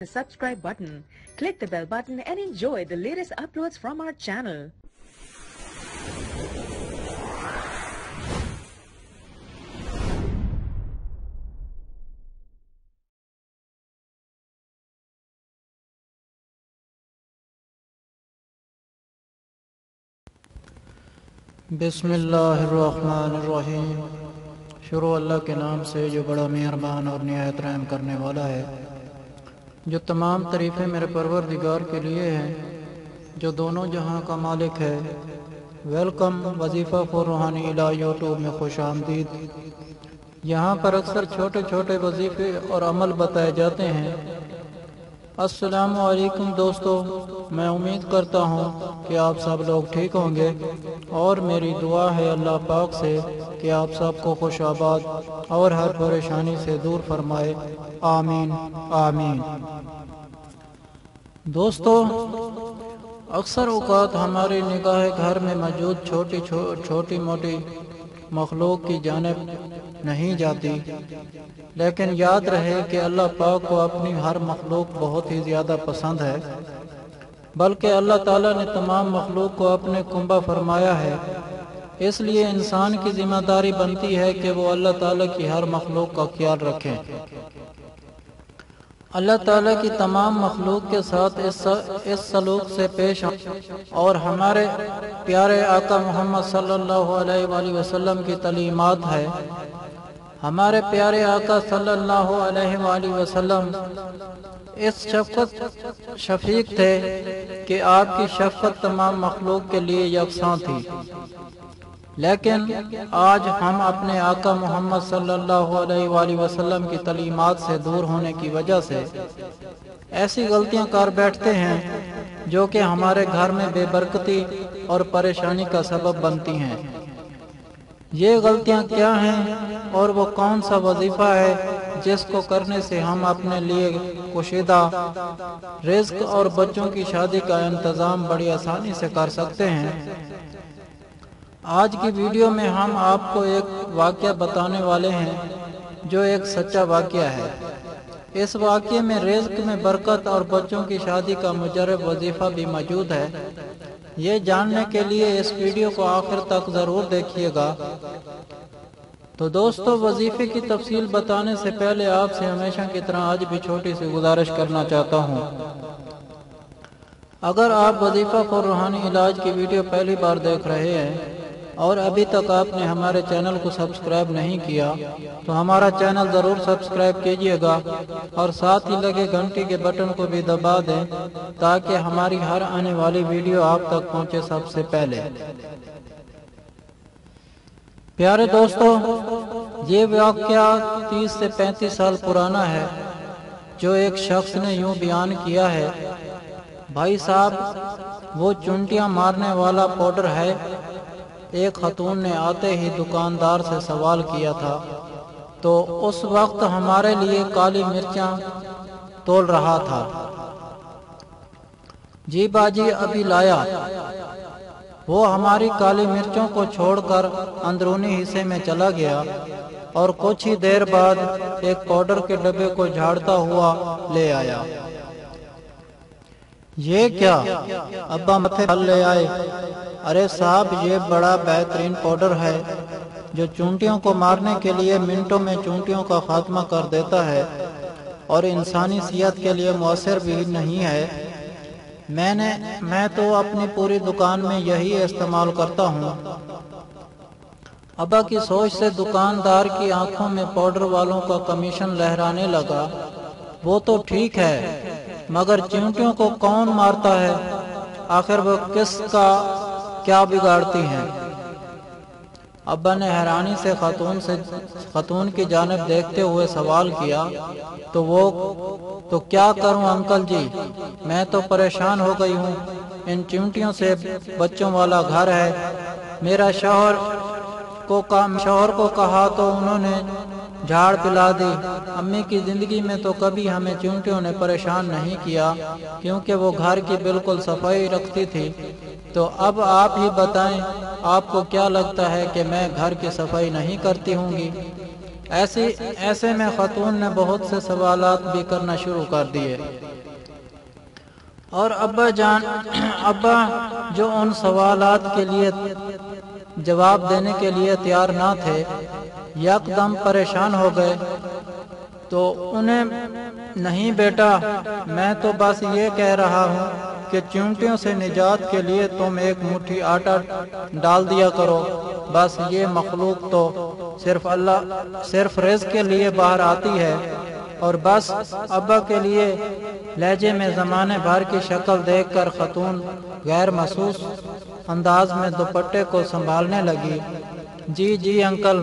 the subscribe button. Click the bell button and enjoy the latest uploads from our channel. बिस्मिल्लाहिर्रहमानिर्रहीम। शुरू अल्लाह के नाम से जो बड़ा मेहरबान और निहायत रहम करने वाला है। जो तमाम तारीफ़ें मेरे परवरदिगार के लिए हैं जो दोनों जहां का मालिक है। वेलकम वजीफ़ा फॉर रूहानी इला यूट्यूब में खुश आमदीद। यहाँ पर अक्सर छोटे छोटे वजीफ़े और अमल बताए जाते हैं। अस्सलामु अलैकुम दोस्तों, मैं उम्मीद करता हूँ कि आप सब लोग ठीक होंगे और मेरी दुआ है अल्लाह पाक से कि आप सबको खुश आबाद और हर परेशानी से दूर फरमाए। आमीन आमीन। दोस्तों, अक्सर औक़ात हमारी निगाह घर में मौजूद छोटी मोटी मखलूक की जानिब नहीं जाती, लेकिन याद रहे कि अल्लाह पाक को अपनी हर मखलूक बहुत ही ज़्यादा पसंद है। बल्कि अल्लाह ताला ने तमाम मखलूक को अपने कुंबा फरमाया है। इसलिए इंसान की जिम्मेदारी बनती है कि वो अल्लाह ताला की हर मखलूक का ख्याल रखें। अल्लाह ताला की तमाम मखलूक के साथ इस सलूक से पेश और हमारे प्यारे आका मोहम्मद सल्लल्लाहु अलैहि वसल्लम की तालीमात है। हमारे प्यारे आका सल्लल्लाहु अलैहि वसल्लम इस शफीक थे कि आपकी शफ़क़त तमाम मखलूक के लिए यकसां थी। लेकिन आज हम अपने आका मोहम्मद सल्लल्लाहु अलैहि वसल्लम की तालीमात से दूर होने की वजह से ऐसी गलतियां कर बैठते हैं जो कि हमारे घर में बेबरकती और परेशानी का सबब बनती हैं। ये गलतियां क्या हैं और वो कौन सा वजीफा है जिसको करने से हम अपने लिए कुशीदा रिज़्क और बच्चों की शादी का इंतज़ाम बड़ी आसानी से कर सकते हैं। आज की वीडियो में हम आपको एक वाक़या बताने वाले हैं जो एक सच्चा वाक़या है। इस वाक़ये में रिज़्क में बरकत और बच्चों की शादी का मुजर्रब वजीफा भी मौजूद है। ये जानने के लिए इस वीडियो को आखिर तक ज़रूर देखिएगा। तो दोस्तों, वजीफे की तफसील बताने से पहले आपसे हमेशा की तरह आज भी छोटी सी गुजारिश करना चाहता हूँ। अगर आप वजीफा फॉर रूहानी इलाज की वीडियो पहली बार देख रहे हैं और अभी तक आपने हमारे चैनल को सब्सक्राइब नहीं किया तो हमारा चैनल ज़रूर सब्सक्राइब कीजिएगा और साथ ही लगे घंटी के बटन को भी दबा दें ताकि हमारी हर आने वाली वीडियो आप तक पहुंचे सबसे पहले। प्यारे दोस्तों, ये वाक़या 30 से 35 साल पुराना है जो एक शख्स ने यूं बयान किया है। भाई साहब, वो चुंटियां मारने वाला पाउडर है। एक खतून ने आते ही दुकानदार से सवाल किया था तो उस वक्त हमारे लिए काली मिर्चां तोल रहा था। जी बाजी अभी लाया। वो हमारी काली मिर्चों को छोड़कर अंदरूनी हिस्से में चला गया और कुछ ही देर बाद एक पाउडर के डब्बे को झाड़ता हुआ ले आया। ये क्या? अब्बा मथे पर ले आए। अरे साहब, ये बड़ा बेहतरीन पाउडर है जो चूंटियों को मारने के लिए मिनटों में चूंटियों का खात्मा कर देता है और इंसानी सेहत के लिए मुअस्सर भी नहीं है। मैं तो अपनी पूरी दुकान में यही इस्तेमाल करता हूँ। अब्बा की सोच से दुकानदार की आंखों में पाउडर वालों का कमीशन लहराने लगा। वो तो ठीक है, मगर चींटियों को कौन मारता है? आखिर वो किसका क्या बिगाड़ती हैं? अब्बा ने हैरानी से खतून की जानिब देखते हुए सवाल किया तो क्या करूं अंकल जी, मैं तो परेशान हो गई हूँ। इन चिमटियों से बच्चों वाला घर है। मेरा शौहर को कहा तो उन्होंने झाड़ पिला दी। अम्मी की जिंदगी में तो कभी हमें चिमटियों ने परेशान नहीं किया क्योंकि वो घर की बिल्कुल सफाई रखती थी। तो अब आप ही बताएं, आपको क्या लगता है कि मैं घर की सफाई नहीं करती होंगी? ایسے میں خاتون نے بہت سے سوالات بھی کرنا شروع کر دیے، اور ابا جو ان سوالات کے لیے جواب دینے کے لیے تیار نہ تھے، یکدم پریشان ہو گئے۔ تو انہیں، نہیں بیٹا، میں تو بس یہ کہہ رہا ہوں کہ چیونٹیوں سے نجات کے لیے تم ایک مٹھی آٹا ڈال دیا کرو، بس یہ مخلوق تو صرف رزق کے لیے باہر آتی ہے۔ اور بس ابا کے لیے لہجے میں زمانے بھر کی شکل دیکھ کر خاتون غیر محسوس انداز میں دوپٹے کو سنبھالنے لگی۔ جی انکل،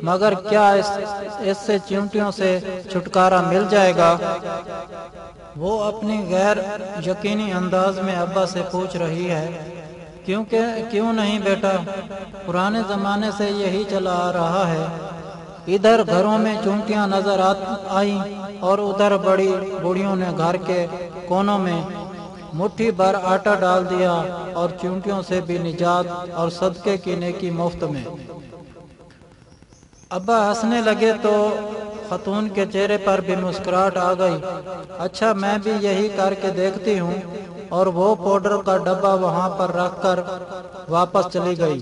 مگر کیا اس سے چیونٹیوں سے چھٹکارا مل جائے گا؟ وہ اپنی غیر یقینی انداز میں ابا سے پوچھ رہی ہے۔ کیوں نہیں بیٹا، پرانے زمانے سے یہی چلا آ رہا ہے۔ ادھر گھروں میں چونٹیاں نظر آئیں اور ادھر بڑی بوڑھیوں نے گھر کے کونوں میں مٹھی بھر آٹا ڈال دیا، اور چونٹیوں سے بھی نجات اور صدقے کی نیکی مفت میں۔ ابا ہنسنے لگے تو خاتون کے چہرے پر بھی مسکراہٹ آ گئی۔ اچھا، میں بھی یہی کر کے دیکھتی ہوں، اور وہ پاؤڈر کا ڈبہ وہاں پر رکھ کر واپس چلی گئی۔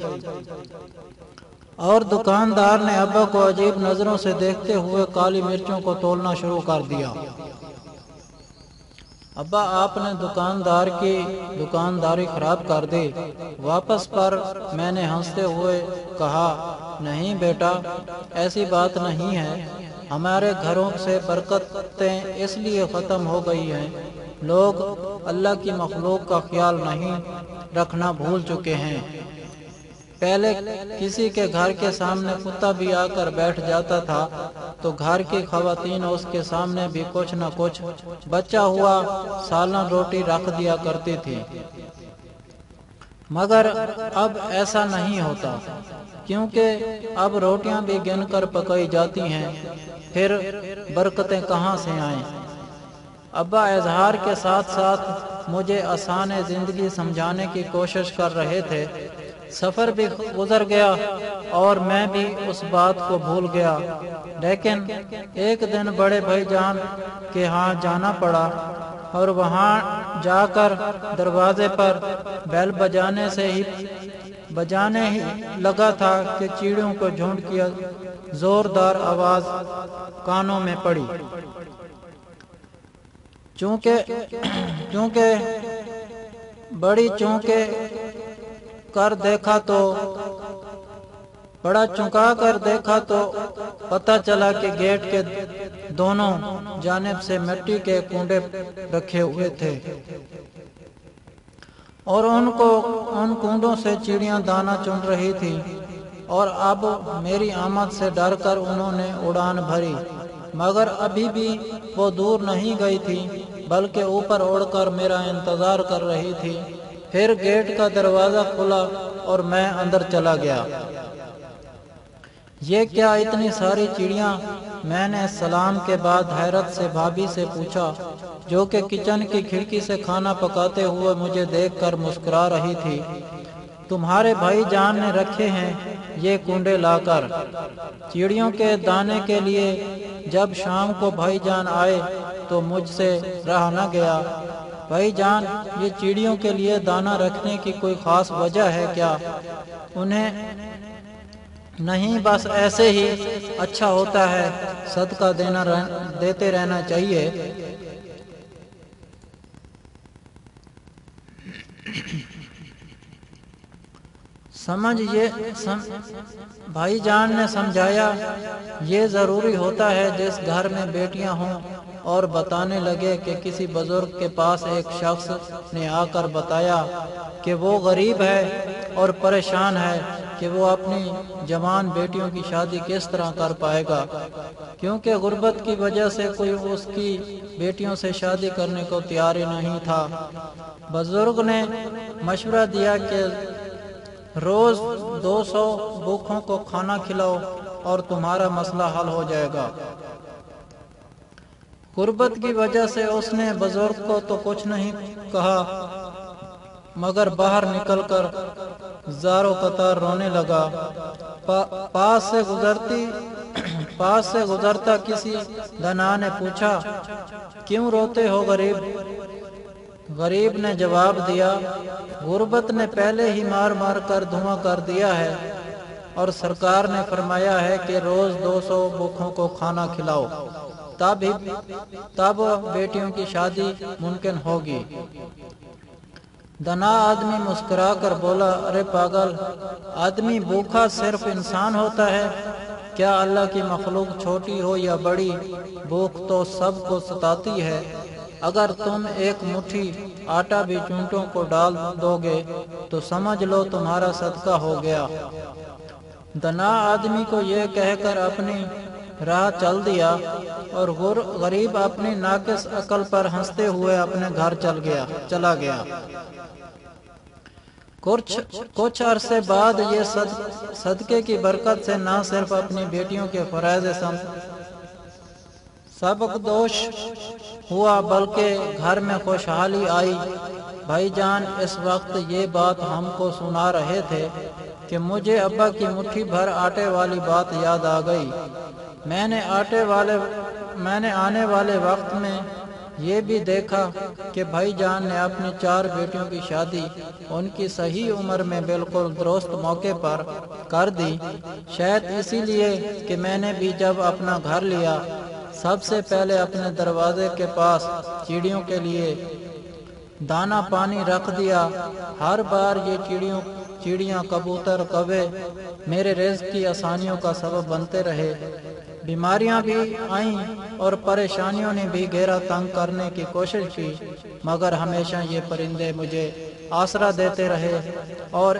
اور دکاندار نے ابا کو عجیب نظروں سے دیکھتے ہوئے کالی مرچوں کو تولنا شروع کر دیا۔ ابا، آپ نے دکاندار کی دکانداری خراب کر دی۔ واپس پر میں نے ہنستے ہوئے کہا، نہیں بیٹا، ایسی بات نہیں ہے۔ ہمارے گھروں سے برکتیں اس لیے ختم ہو گئی ہیں، لوگ اللہ کی مخلوق کا خیال نہیں رکھنا بھول چکے ہیں۔ پہلے کسی کے گھر کے سامنے کتا بھی آ کر بیٹھ جاتا تھا تو گھر کی خواتین اس کے سامنے بھی کچھ نہ کچھ بچا ہوا سالن روٹی رکھ دیا کرتی تھی، مگر اب ایسا نہیں ہوتا، کیونکہ اب روٹیاں بھی گن کر پکائی جاتی ہیں، پھر برکتیں کہاں سے آئیں؟ ابا اظہار کے ساتھ ساتھ مجھے آسان زندگی سمجھانے کی کوشش کر رہے تھے۔ سفر بھی گزر گیا اور میں بھی اس بات کو بھول گیا، لیکن ایک دن بڑے بھائی جان کے ہاں جانا پڑا، اور وہاں جا کر دروازے پر بیل بجانے ہی لگا تھا کہ چیڑیوں کو جھنڈ کی زوردار آواز کانوں میں پڑی۔ چونکہ بڑی بڑا چونکا کر دیکھا تو پتہ چلا کہ گیٹ کے دونوں جانب سے مٹی کے کنڈے رکھے ہوئے تھے، اور ان کنڈوں سے چڑیاں دانہ چن رہی تھی، اور اب میری آمد سے ڈر کر انہوں نے اڑان بھری، مگر ابھی بھی وہ دور نہیں گئی تھی، بلکہ اوپر اڑ کر میرا انتظار کر رہی تھی۔ پھر گیٹ کا دروازہ کھلا اور میں اندر چلا گیا۔ یہ کیا اتنی ساری چڑیاں؟ میں نے سلام کے بعد حیرت سے بھابھی سے پوچھا، جو کہ کچن کی کھڑکی سے کھانا پکاتے ہوئے مجھے دیکھ کر مسکرا رہی تھی۔ تمہارے بھائی جان نے رکھے ہیں یہ کنڈے لا کر چڑیوں کے دانے کے لیے۔ جب شام کو بھائی جان آئے تو مجھ سے رہا نہ گیا۔ بھائی جان، یہ چڑیوں کے لیے دانہ رکھنے کی کوئی خاص وجہ ہے کیا؟ انہیں نہیں، بس ایسے ہی اچھا ہوتا ہے، صدقہ دیتے رہنا چاہیے۔ بھائی جان نے سمجھایا، یہ ضروری ہوتا ہے جس گھر میں بیٹیاں ہوں، اور بتانے لگے کہ کسی بزرگ کے پاس ایک شخص نے آ کر بتایا کہ وہ غریب ہے اور پریشان ہے کہ وہ اپنی جوان بیٹیوں کی شادی کس طرح کر پائے گا، کیونکہ غربت کی وجہ سے کوئی اس کی بیٹیوں سے شادی کرنے کو تیار ہی نہیں تھا۔ بزرگ نے مشورہ دیا کہ روز 200 بھوکھوں کو کھانا کھلاؤ اور تمہارا مسئلہ حل ہو جائے گا۔ غربت کی وجہ سے اس نے بزرگ کو تو کچھ نہیں کہا، مگر باہر نکل کر زاروں قطار رونے لگا۔ پاس سے گزرتی पास से गुजरता किसी दना ने पूछा, क्यों रोते हो गरीब? गरीब ने जवाब दिया, गुर्बत ने पहले ही मार मार कर धुआं कर दिया है और सरकार ने फरमाया है कि रोज 200 भूखों को खाना खिलाओ, तब बेटियों की शादी मुमकिन होगी। दना आदमी मुस्कुरा कर बोला, अरे पागल, आदमी भूखा सिर्फ इंसान होता है क्या? अल्लाह की मखलूक छोटी हो या बड़ी, भूख तो सबको सताती है। अगर तुम एक मुट्ठी आटा भी चूंटों को डाल दोगे तो समझ लो तुम्हारा सदका हो गया। दना आदमी को यह कहकर अपनी राह चल दिया और गरीब अपनी नाकिस अकल पर हंसते हुए अपने घर चला गया। कुछ अरसे बाद ये सदके की बरकत से न सिर्फ अपनी बेटियों के फराइज सबकदोश हुआ बल्कि घर में खुशहाली आई। भाईजान इस वक्त ये बात हमको सुना रहे थे कि मुझे अब्बा की मुट्ठी भर आटे वाली बात याद आ गई। मैंने आने वाले वक्त में ये भी देखा कि भाईजान ने अपनी 4 बेटियों की शादी उनकी सही उम्र में बिल्कुल दुरुस्त मौके पर कर दी। शायद इसीलिए कि मैंने भी जब अपना घर लिया सबसे पहले अपने दरवाजे के पास चिड़ियों के लिए दाना पानी रख दिया। हर बार ये चिड़ियाँ, कबूतर, कौवे मेरे रिज़्क़ की आसानियों का सबब बनते रहे। बीमारियां भी आईं और परेशानियों ने भी घेरा तंग करने की कोशिश की, मगर हमेशा ये परिंदे मुझे आसरा देते रहे और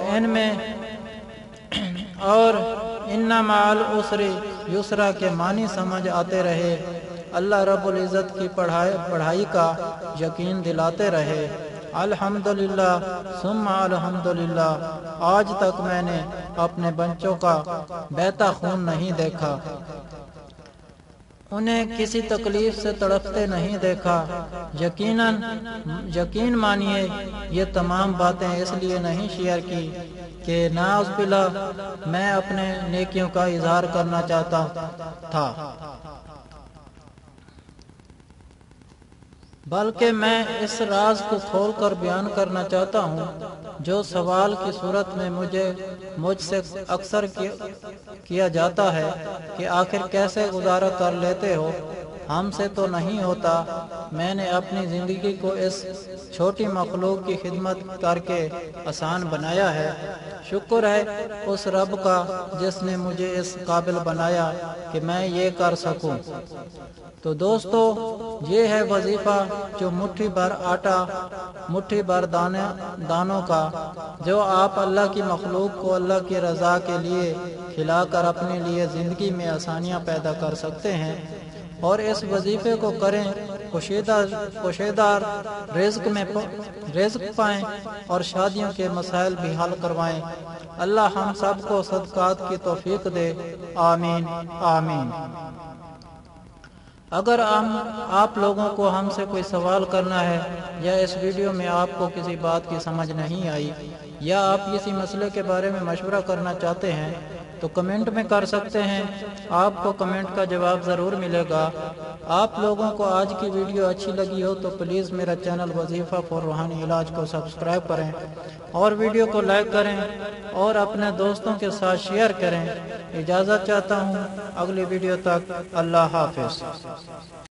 इन्ना माल उसरी युसरा के मानी समझ आते रहे। अल्लाह रब्बुल इज़्ज़त की पढ़ाई का यकीन दिलाते रहे। अल्हम्दुलिल्लाह सुम्मा अल्हम्दुलिल्लाह, आज तक मैंने अपने बच्चों का बहता खून नहीं देखा, उन्हें किसी तकलीफ से तड़पते नहीं देखा। यकीन मानिए ये तमाम बातें इसलिए नहीं शेयर की कि नाउज़ुबिल्लाह मैं अपने नेकियों का इजहार करना चाहता था, बल्कि मैं इस राज को खोलकर बयान करना चाहता हूँ जो सवाल की सूरत में मुझसे अक्सर किया जाता है कि आखिर कैसे गुजारा कर लेते हो, हमसे तो नहीं होता। मैंने अपनी ज़िंदगी को इस छोटी मखलूक की खिदमत करके आसान बनाया है। शुक्र है उस रब का जिसने मुझे इस काबिल बनाया कि मैं ये कर सकूं। तो दोस्तों, ये है वजीफा जो मुट्ठी भर आटा, मुट्ठी भर दानों का, जो आप अल्लाह की मखलूक को अल्लाह की रज़ा के लिए खिलाकर अपने लिए ज़िंदगी में आसानियाँ पैदा कर सकते हैं। और इस वजीफे को करें, कुशेदार रिज़्क़ पाएं और शादियों के मसाइल भी हल करवाएं। अल्लाह हम सबको सदकात की तौफीक दे। आमीन आमीन। अगर आप लोगों को हमसे कोई सवाल करना है या इस वीडियो में आपको किसी बात की समझ नहीं आई या आप किसी मसले के बारे में मशवरा करना चाहते हैं तो कमेंट में कर सकते हैं। आपको कमेंट का जवाब ज़रूर मिलेगा। आप लोगों को आज की वीडियो अच्छी लगी हो तो प्लीज़ मेरा चैनल वजीफ़ा फॉर रूहानी इलाज को सब्सक्राइब करें और वीडियो को लाइक करें और अपने दोस्तों के साथ शेयर करें। इजाज़त चाहता हूँ, अगली वीडियो तक अल्लाह हाफ़िज़।